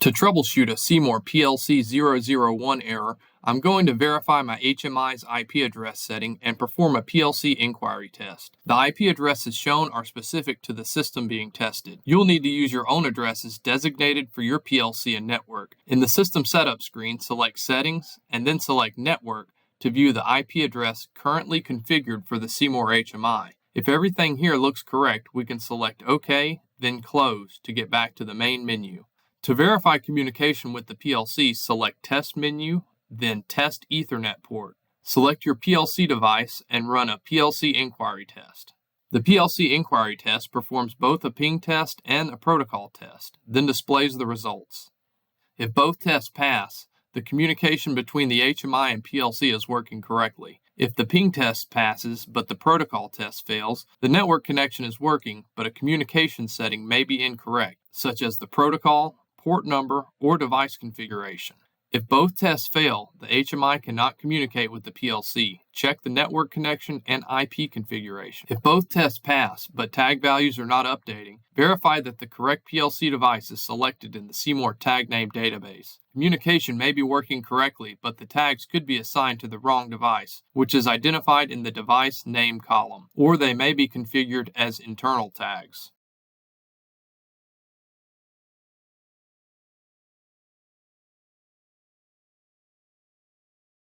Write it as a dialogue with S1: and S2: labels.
S1: To troubleshoot a C-more PLC-001 error, I'm going to verify my HMI's IP address setting and perform a PLC Enquiry Test. The IP addresses shown are specific to the system being tested. You'll need to use your own addresses designated for your PLC and network. In the System Setup screen, select Settings and then select Network to view the IP address currently configured for the C-more HMI. If everything here looks correct, we can select OK, then Close to get back to the main menu. To verify communication with the PLC, select Test menu, then Test Ethernet port. Select your PLC device and run a PLC Enquiry Test. The PLC Enquiry Test performs both a ping test and a protocol test, then displays the results. If both tests pass, the communication between the HMI and PLC is working correctly. If the ping test passes but the protocol test fails, the network connection is working, but a communication setting may be incorrect, such as the protocol, port number, or device configuration. If both tests fail, the HMI cannot communicate with the PLC. Check the network connection and IP configuration. If both tests pass, but tag values are not updating, verify that the correct PLC device is selected in the C-more tag name database. Communication may be working correctly, but the tags could be assigned to the wrong device, which is identified in the device name column, or they may be configured as internal tags.